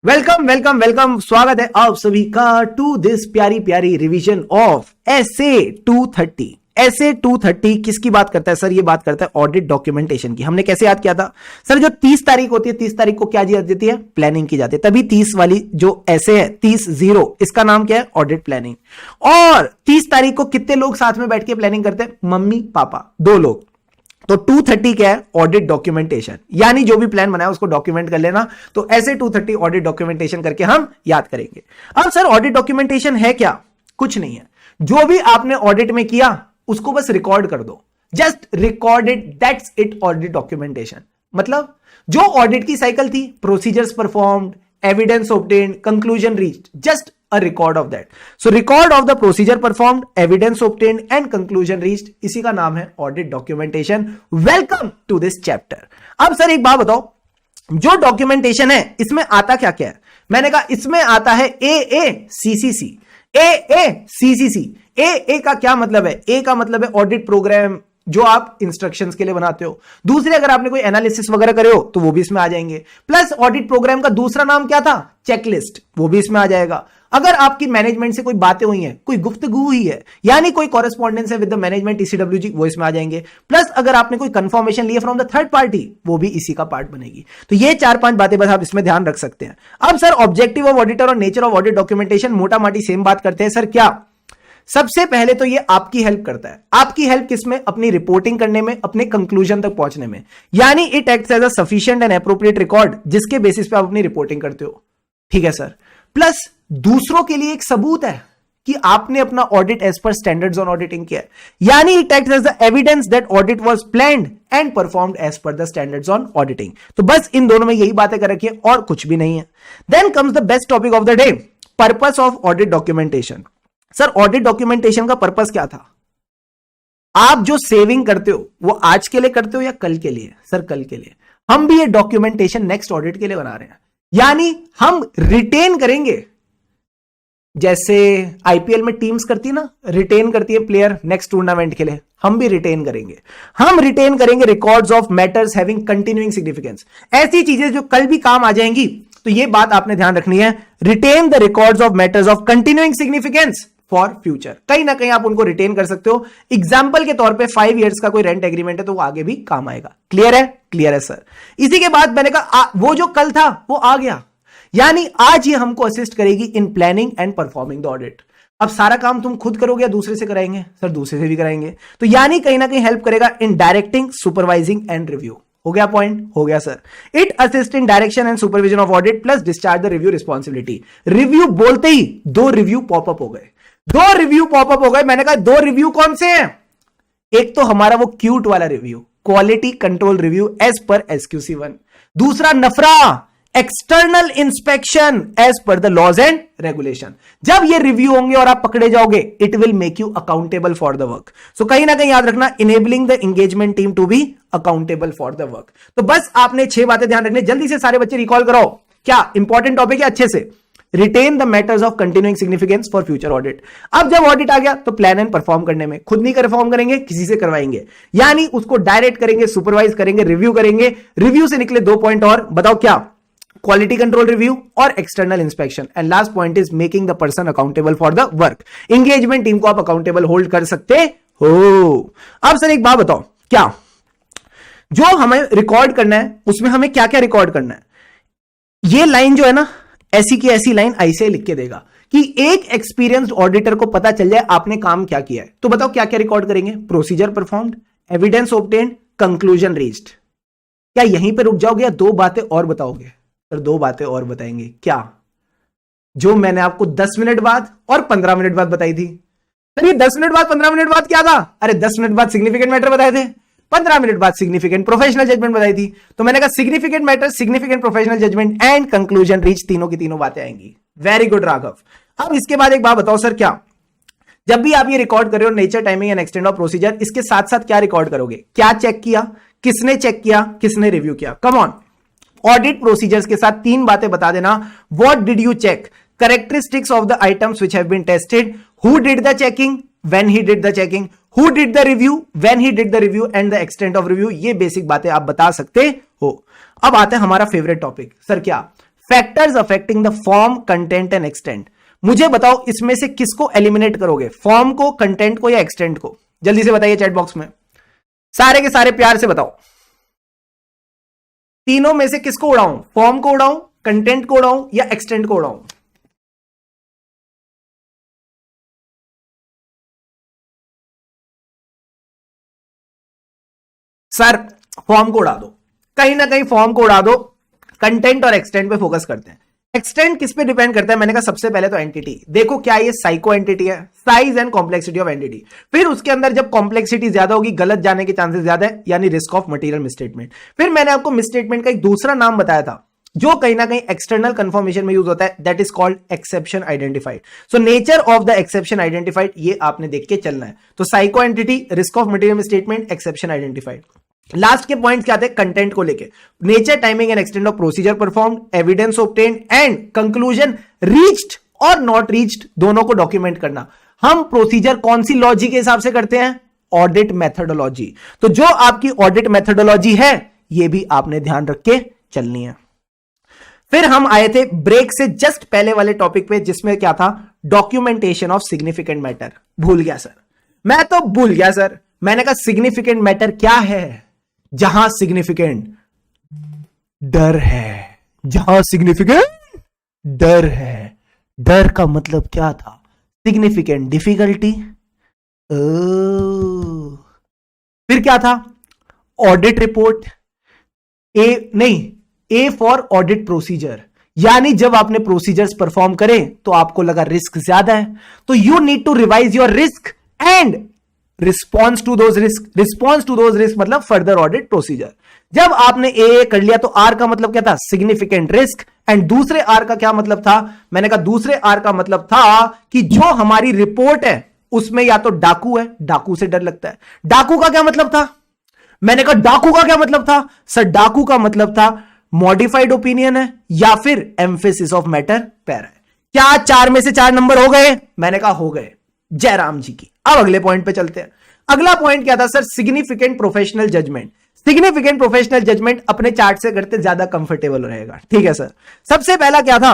Welcome welcome welcome, स्वागत है आप सभी का टू दिस प्यारी प्यारी रिवीजन ऑफ एसए 230। एसए 230 किसकी बात करता है सर? ये बात करता है ऑडिट डॉक्यूमेंटेशन की। हमने कैसे याद किया था सर? जो 30 तारीख होती है, 30 तारीख को क्या याद देती है? प्लानिंग की जाती है। तभी 30 वाली जो एसए है 30-0, इसका नाम क्या है? Audit planning. और 30 तारीख को कितने लोग साथ में बैठ के प्लानिंग करते हैं? मम्मी पापा, 2 लोग। तो 230 क्या है? ऑडिट डॉक्यूमेंटेशन, यानी जो भी प्लान बनाया उसको डॉक्यूमेंट कर लेना। तो ऐसे 230 ऑडिट डॉक्यूमेंटेशन करके हम याद करेंगे। अब सर ऑडिट डॉक्यूमेंटेशन है क्या? कुछ नहीं है। जो भी आपने ऑडिट में किया उसको बस रिकॉर्ड कर दो, just record it, that's it audit documentation. मतलब जो ऑडिट की साइकिल थी, procedures performed, evidence obtained, conclusion reached, just a record of that. So record of the procedure performed, evidence obtained and conclusion reached, इसी का नाम है audit documentation. Welcome to this chapter. अब sir एक बात बताओ, जो डॉक्यूमेंटेशन है इसमें आता क्या क्या है? मैंने कहा इसमें आता है AACCC। AACCC, AA का क्या मतलब है? A का मतलब है ऑडिट प्रोग्राम, जो आप इंस्ट्रक्शंस के लिए बनाते हो। दूसरे, अगर आपने कोई एनालिसिस वगैरह करे हो तो वो भी इसमें आ जाएंगे। प्लस ऑडिट प्रोग्राम का दूसरा नाम क्या था? चेकलिस्ट, वो भी इसमें आ जाएगा। अगर आपकी मैनेजमेंट से कोई बातें हुई हैं, कोई गुफ्तगू हुई है, यानी कोई कॉरेस्पॉन्डेंस है विद द मैनेजमेंट TCWG, वो इसमें आ जाएंगे। प्लस अगर आपने कोई कंफर्मेशन लिया फ्रॉम द थर्ड पार्टी, वो भी इसी का पार्ट बनेगी। तो ये 4-5 बातें बस आप इसमें ध्यान रख सकते हैं। अब सर ऑब्जेक्टिव ऑफ ऑडिटर और नेचर ऑफ ऑडिट डॉक्यूमेंटेशन मोटा माटी सेम बात करते हैं सर। क्या? सबसे पहले तो ये आपकी हेल्प करता है। आपकी हेल्प किसमें? अपनी रिपोर्टिंग करने में, अपने कंक्लूजन तक पहुंचने में। यानी it acts as a sufficient and appropriate record, जिसके बेसिस पे आप अपनी रिपोर्टिंग करते हो। ठीक है सर। प्लस दूसरों के लिए एक सबूत है कि आपने अपना audit as per standards on auditing किया है। यानी it acts as the evidence that audit was planned and performed as per the standards on auditing. तो बस इन दोनों में यही बातें कर रखी है और कुछ भी नहीं है। Then comes the best topic of the day, purpose of audit documentation. Sir audit documentation का पर्पस क्या था? आप जो सेविंग करते हो वो आज के लिए करते हो या कल के लिए? सर कल के लिए। हम भी ये डॉक्यूमेंटेशन नेक्स्ट ऑडिट के लिए बना रहे हैं, यानी हम रिटेन करेंगे। जैसे आईपीएल में टीम्स करती है ना, रिटेन करती है प्लेयर नेक्स्ट टूर्नामेंट के लिए, हम भी रिटेन करेंगे। हम रिटेन करेंगे records of matters having continuing significance, ऐसी चीजें जो कल भी काम आ जाएंगी। तो ये बात आपने ध्यान रखनी है, retain the records of matters of continuing significance for future. कहीं ना कहीं आप उनको रिटेन कर सकते हो। एग्जाम्पल के तौर पे 5 इयर्स का कोई रेंट एग्रीमेंट है तो वो आगे भी काम आएगा। क्लियर है? क्लियर है सर। इसी के बाद मैंने कहा वो जो कल था वो आ गया, यानी आज ये हमको असिस्ट करेगी in planning and performing the audit. अब सारा काम तुम खुद करोगे या दूसरे से कराएंगे? सर दूसरे से भी कराएंगे। तो यानी कहीं ना कहीं हेल्प करेगा इन डायरेक्टिंग, सुपरवाइजिंग एंड रिव्यू। हो गया पॉइंट? हो गया sir. It assist in direction and supervision of audit plus discharge the review responsibility. Review बोलते ही 2 रिव्यू पॉपअप हो गए। 2 रिव्यू पॉपअप हो गए। मैंने कहा 2 रिव्यू कौन से हैं? एक तो हमारा वो क्यूट वाला review, quality control review as per SQC1। दूसरा नफरा, external inspection as per the laws and regulation. जब ये रिव्यू होंगे और आप पकड़े जाओगे, it will make you accountable for the work. So कहीं ना कहीं याद रखना, enabling the engagement team to be accountable for the work. तो बस आपने 6 बातें ध्यान रखनी। जल्दी से सारे बच्चे रिकॉल कराओ। क्या इंपॉर्टेंट टॉपिक है? अच्छे से retain the matters of continuing significance for future audit. अब जब ऑडिट आ गया तो प्लान एंड परफॉर्म करने में खुद नहीं परफॉर्म करेंगे, किसी से करवाएंगे, यानी उसको डायरेक्ट करेंगे, सुपरवाइज करेंगे, रिव्यू करेंगे। रिव्यू से निकले 2 पॉइंट और, बताओ क्या? क्वालिटी कंट्रोल रिव्यू और external inspection. And last point is making the person accountable for the work. Engagement team को आप अकाउंटेबल होल्ड कर सकते हो। अब सर एक बात बताओ, क्या जो हमें रिकॉर्ड करना है उसमें हमें क्या क्या रिकॉर्ड करना है? ये लाइन जो है ना, ऐसी की ऐसी लाइन ऐसे लिख के देगा कि एक एक्सपीरियंस्ड ऑडिटर को पता चल जाए आपने काम क्या किया है। तो बताओ क्या क्या रिकॉर्ड करेंगे? Procedure performed, evidence obtained, conclusion reached. क्या यहीं पे रुक जाओगे या 2 बातें और बताओगे? सर 2 बातें और बताएंगे। क्या? जो मैंने आपको 10 मिनट बाद और 15 मिनट बाद बताई थी। सर ये 10 मिनट बाद 15 मिनट बाद क्या था? अरे 10 मिनट बाद सिग्निफिकेंट मैटर बताए थे, 15 मिनट बाद सिग्निफिकेंट प्रोफेशनल जजमेंट बताई थी। तो मैंने कहा significant matter, significant professional judgement and conclusion reach, तीनों की तीनों बातें आएंगी। Very good Raghav. अब इसके बाद एक बात बताओ सर, क्या जब भी आप ये रिकॉर्ड कर रहे हो nature, timing and extent of procedure, इसके साथ साथ क्या रिकॉर्ड करोगे? क्या चेक किया, किसने चेक किया, किसने रिव्यू किया? Come on. ऑडिट प्रोसीजर्स के साथ 3 बातें बता देना। What did you check, characteristics of the items which have been tested, who did the checking, when he did the checking, who did the review, when he did the review and the extent of review. ये basic बातें आप बता सकते हो। अब आते हैं हमारा फेवरेट टॉपिक। सर क्या? Factors affecting the form, content and extent. मुझे बताओ इसमें से किसको एलिमिनेट करोगे, फॉर्म को, कंटेंट को या एक्सटेंट को? जल्दी से बताइए चैट बॉक्स में, सारे के सारे प्यार से बताओ। तीनों में से किसको उड़ाऊं, फॉर्म को उड़ाऊं, कंटेंट को उड़ाऊं या एक्सटेंट को उड़ाऊं? सर फॉर्म को उड़ा दो, कहीं ना कहीं फॉर्म को उड़ा दो, कंटेंट और एक्सटेंट पे फोकस करते हैं। एक्सटेंट किस पे डिपेंड करता है? मैंने कहा सबसे पहले तो एंटिटी देखो, क्या ये साइको एंटिटी है, size and complexity of entity. फिर उसके अंदर जब कॉम्प्लेक्सिटी ज्यादा होगी, गलत जाने के चांसेस ज्यादा है, यानी रिस्क ऑफ मटेरियल मिसस्टेटमेंट। फिर मैंने आपको मिसस्टेटमेंट का एक दूसरा नाम बताया था जो कहीं ना कहीं एक्सटर्नल कंफर्मेशन में यूज होता है, that is called exception identified. So nature of the exception identified ये आपने देख के चलना है। तो psycho entity, risk of material misstatement, exception identified. Last के पॉइंट क्या थे कंटेंट को लेके? Nature, timing and extent of procedure performed, evidence obtained and conclusion reached और नॉट रीच्ड, दोनों को डॉक्यूमेंट करना। हम प्रोसीजर कौन सी लॉजी के हिसाब से करते हैं? Audit methodology. तो जो आपकी ऑडिट मेथोडोलॉजी है ये भी आपने ध्यान रख के चलनी है। फिर हम आए थे ब्रेक से जस्ट पहले वाले टॉपिक पे जिसमें क्या था? Documentation of significant matter. भूल गया सर, मैं तो भूल गया सर। मैंने कहा सिग्निफिकेंट मैटर क्या है? जहां सिग्निफिकेंट डर है, जहां सिग्निफिकेंट डर है। डर का मतलब क्या था? Significant difficulty. फिर क्या था? Audit report. A for audit procedure, यानी जब आपने प्रोसीजर्स परफॉर्म करे तो आपको लगा रिस्क ज्यादा है, तो you need to revise your risk and response to those risk मतलब फर्दर ऑडिट प्रोसीजर। जब आपने ए कर लिया तो आर का मतलब क्या था? Significant risk. एंड दूसरे आर का क्या मतलब था? मैंने कहा दूसरे आर का मतलब था कि जो हमारी रिपोर्ट है उसमें या तो डाकू है, डाकू से डर लगता है। डाकू का क्या मतलब था? मैंने कहा डाकू का क्या मतलब था? सर डाकू का मतलब था मॉडिफाइड ओपिनियन है या फिर एम्फेसिस ऑफ मैटर पैरा है। क्या 4 में से 4 नंबर हो गए? मैंने कहा हो गए, जयराम जी की। अब अगले पॉइंट पे चलते हैं। अगला पॉइंट क्या था sir? Significant professional judgement. Significant professional judgement अपने चार्ट से करते ज्यादा कंफर्टेबल रहेगा, ठीक है सर। सबसे पहला क्या था?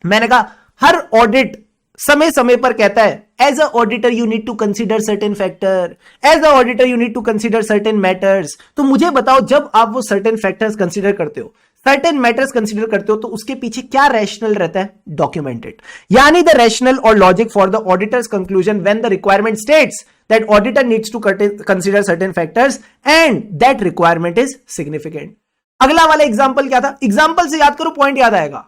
मैंने कहा हर ऑडिट समय समय पर कहता है as a auditor you need to consider certain factor, as a auditor you need to consider certain matters. तो मुझे बताओ जब आप वो सर्टेन फैक्टर्स कंसीडर करते हो, सर्टेन मैटर्स कंसीडर करते हो, तो उसके पीछे क्या रैशनल रहता है? डॉक्यूमेंटेड। यानी द रैशनल और logic for the auditor's conclusion when the requirement states that auditor needs to consider certain factors and that requirement is significant. अगला वाला एग्जांपल क्या था? एग्जांपल से याद करो, पॉइंट याद आएगा।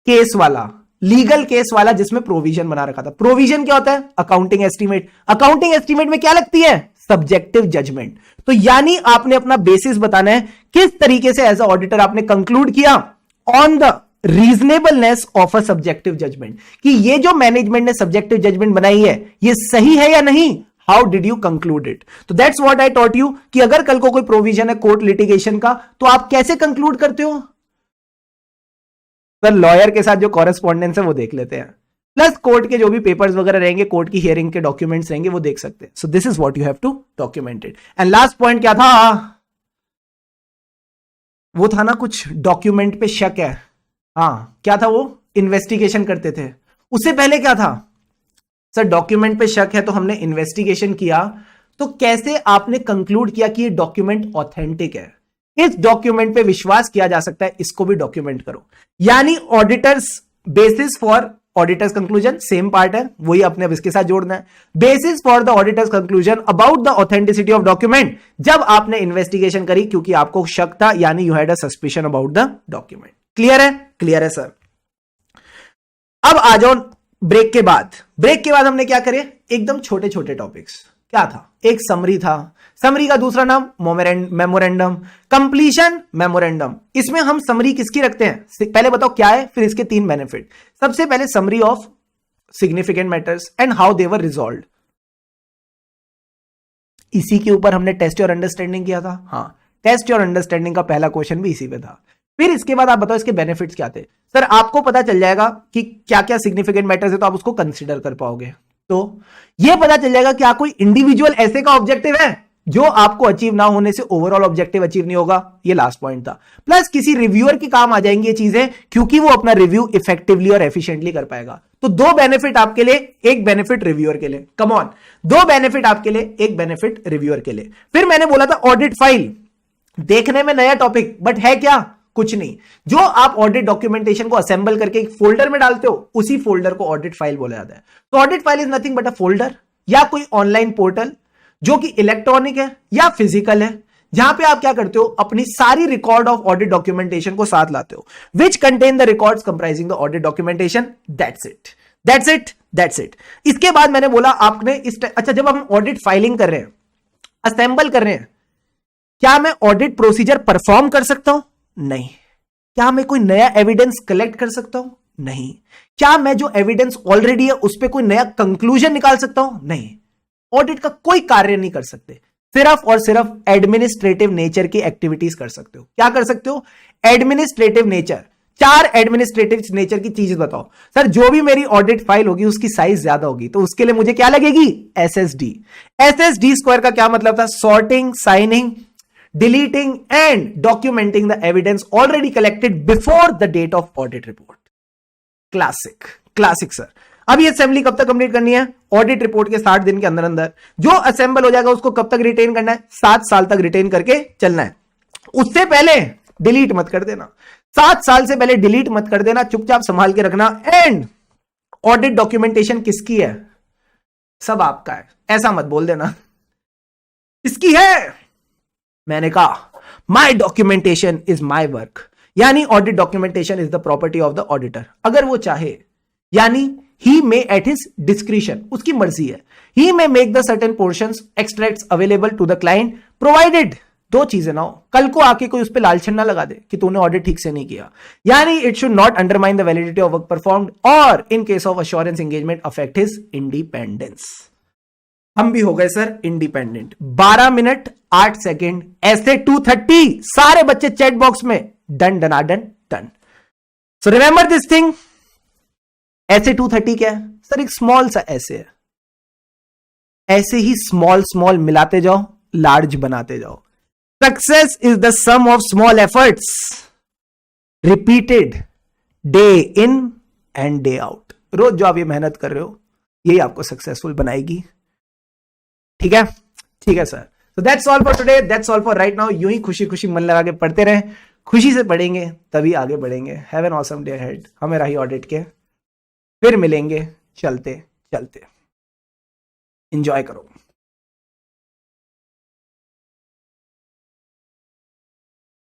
केस वाला, लीगल केस वाला जिसमें प्रोविजन बना रखा था। प्रोविजन क्या होता है? Accounting estimate. अकाउंटिंग एस्टीमेट में क्या लगती है? Subjective judgement. तो यानी आपने अपना बेसिस बताना है किस तरीके से एज अ ऑडिटर आपने कंक्लूड किया on the reasonableness of a subjective judgement, कि ये जो मैनेजमेंट ने सब्जेक्टिव जजमेंट बनाई है ये सही है या नहीं। How did you conclude it? तो that's what I taught you कि अगर कल को कोई प्रोविजन है कोर्ट लिटिगेशन का तो आप कैसे कंक्लूड करते हो? सर लॉयर के साथ जो कॉरेस्पॉन्डेंस है वो देख लेते हैं, प्लस कोर्ट के जो भी पेपर्स वगैरह रहेंगे, कोर्ट की हियरिंग के डॉक्यूमेंट्स रहेंगे, वो देख सकते हैं। So this is what you have to document it. And last point क्या था? वो था ना कुछ डॉक्यूमेंट पे शक है। हाँ क्या था वो? इन्वेस्टिगेशन करते थे। उससे पहले क्या था? सर डॉक्यूमेंट पे शक है तो हमने इन्वेस्टिगेशन किया, तो कैसे आपने कंक्लूड किया कि ये डॉक्यूमेंट ऑथेंटिक है, इस डॉक्यूमेंट पे विश्वास किया जा सकता है, इसको भी डॉक्यूमेंट करो। यानी auditors basis four auditors conclusion same part है, वही अपने अब इसके साथ जोड़ना है। Basis for the auditor's conclusion about the authenticity of document, जब आपने इन्वेस्टिगेशन करी क्योंकि आपको शक था, यानी you had a suspicion about the document. Clear है? क्लियर है सर। अब आ जाओ ब्रेक के बाद। ब्रेक के बाद हमने क्या करे? एकदम छोटे छोटे टॉपिक्स। क्या था? एक समरी था, समरी का दूसरा नाम मेमोरेंडम, कंप्लीशन मेमोरेंडम। इसमें हम समरी किसकी रखते हैं? पहले बताओ क्या है, फिर इसके 3 बेनिफिट। सबसे पहले summary of significant matters and how they were resolved. इसी के ऊपर हमने टेस्ट योर अंडरस्टैंडिंग किया था। हाँ, टेस्ट योर अंडरस्टैंडिंग का पहला क्वेश्चन भी इसी पे था। फिर इसके बाद आप बताओ इसके बेनिफिट्स क्या थे। सर आपको पता चल जाएगा कि क्या क्या सिग्निफिकेंट मैटर्स है तो आप उसको कंसिडर कर पाओगे। तो यह पता चल जाएगा क्या कोई इंडिविजुअल ऐसे का ऑब्जेक्टिव है जो आपको अचीव ना होने से ओवरऑल ऑब्जेक्टिव अचीव नहीं होगा, ये लास्ट पॉइंट था। प्लस किसी रिव्यूअर की काम आ जाएंगी ये चीजें, क्योंकि वो अपना रिव्यू इफेक्टिवली और एफिशिएंटली कर पाएगा। तो दो बेनिफिट आपके लिए, एक बेनिफिट रिव्यूअर के लिए। कम ऑन, दो बेनिफिट आपके लिए, एक बेनिफिट रिव्यूअर के लिए। फिर मैंने बोला था ऑडिट फाइल, देखने में नया टॉपिक बट है क्या, कुछ नहीं। जो आप ऑडिट डॉक्यूमेंटेशन को असेंबल करके एक फोल्डर में डालते हो, उसी फोल्डर को ऑडिट फाइल बोला जाता है। तो audit file is nothing but a folder या कोई ऑनलाइन पोर्टल जो कि इलेक्ट्रॉनिक है या फिजिकल है, जहां पे आप क्या करते हो, अपनी सारी रिकॉर्ड ऑफ ऑडिट डॉक्यूमेंटेशन को साथ लाते हो, which contain the records comprising the audit documentation. That's it, that's it, that's it. इसके बाद मैंने बोला आपने अच्छा, जब हम ऑडिट फाइलिंग कर रहे हैं, असेंबल कर रहे हैं, क्या मैं ऑडिट प्रोसीजर परफॉर्म कर सकता हूं? नहीं। क्या मैं कोई नया एविडेंस कलेक्ट कर सकता हूं? नहीं। क्या मैं जो एविडेंस ऑलरेडी है उस पर कोई नया कंक्लूजन निकाल सकता हूं? नहीं। ऑडिट का कोई कार्य नहीं कर सकते, सिर्फ और सिर्फ एडमिनिस्ट्रेटिव नेचर की एक्टिविटीज कर सकते हो। क्या कर सकते हो? Administrative nature. चार एडमिनिस्ट्रेटिव नेचर की चीज बताओ। सर जो भी मेरी ऑडिट फाइल होगी उसकी साइज ज्यादा होगी, तो उसके लिए मुझे क्या लगेगी? एसएसडी। एसएसडी स्क्वायर का क्या मतलब था? Sorting, signing, deleting and documenting the evidence already collected before the date of audit report. Classic sir. अब ये असेंबली कब तक कंप्लीट करनी है? ऑडिट रिपोर्ट के 60 दिन के अंदर अंदर। जो असेंबल हो जाएगा उसको कब तक रिटेन करना है? 7 साल तक रिटेन करके चलना है। उससे पहले डिलीट मत कर देना, 7 साल से पहले डिलीट मत कर देना, चुपचाप संभाल के रखना। एंड ऑडिट डॉक्यूमेंटेशन किसकी है? सब आपका है, ऐसा मत बोल देना इसकी है। मैंने कहा my documentation is my work, यानी audit documentation is the property of the auditor. अगर वो चाहे, यानी he may at his discretion, उसकी मर्जी है, he may make the certain portions extracts available to the client provided, दो चीजें ना हो, कल को आके कोई उस पर लालछन ना लगा दे कि तूने ऑडिट ठीक से नहीं किया, यानी it should not undermine the validity of work performed और in case of assurance engagement affect his independence. हम भी हो गए सर इंडिपेंडेंट। 12 मिनट 8 सेकेंड, ऐसे 230। सारे बच्चे चैट बॉक्स में डन डनाडन done. So remember this thing. ऐसे 230 क्या है सर? एक स्मॉल सा ऐसे है। ऐसे ही स्मॉल स्मॉल मिलाते जाओ, लार्ज बनाते जाओ। Success is the sum of small efforts repeated day in and day out. रोज जो आप ये मेहनत कर रहे हो, यही आपको सक्सेसफुल बनाएगी। ठीक है, ठीक है सर। तो that's all for today, that's all for right now. यूं ही खुशी खुशी मन लगा के पढ़ते रहें, खुशी से पढ़ेंगे तभी आगे बढ़ेंगे। Have an awesome day ahead. हमें रही ऑडिट के, फिर मिलेंगे चलते चलते। एंजॉय करो।